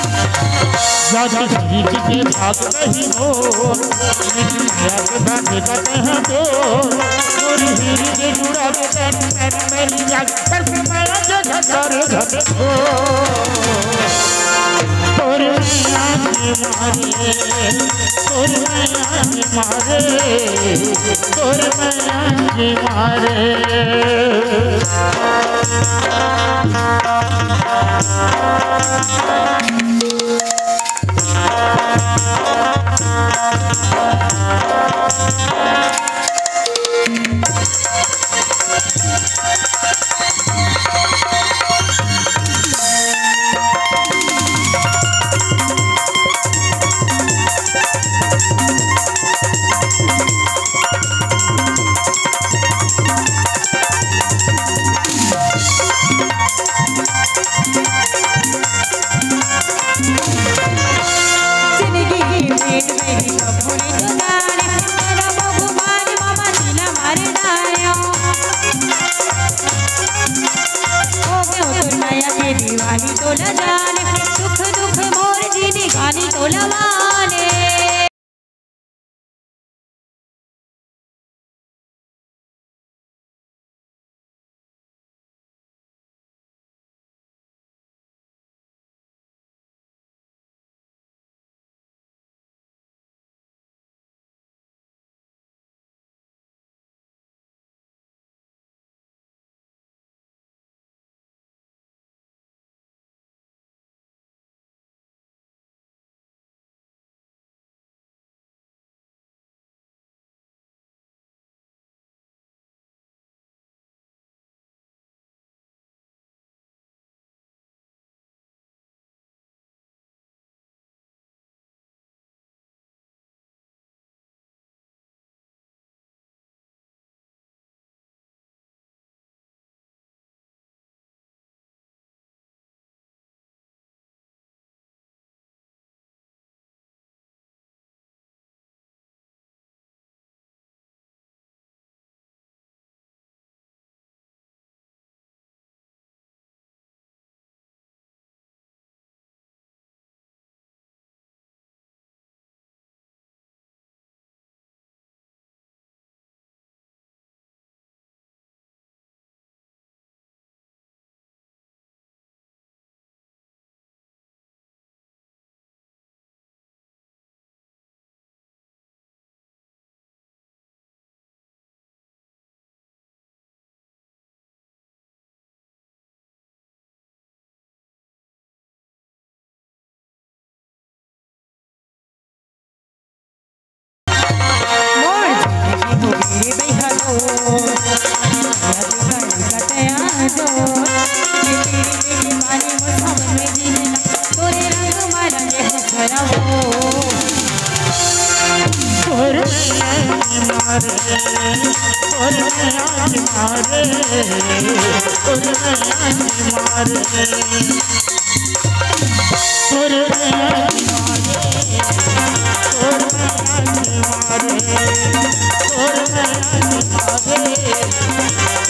ज्यादा जीत के भाग नहीं हो माया के बांधे करते हैं तो गोरी हीरी के जुड़ा के मेरी याद करके माया के घरे घरे हो तोरे माया के मारे तोरे माया के मारे तोरे माया के मारे दीवानी तो न जाने दुख दुख मोर जीनी गानी तो लवाने मारे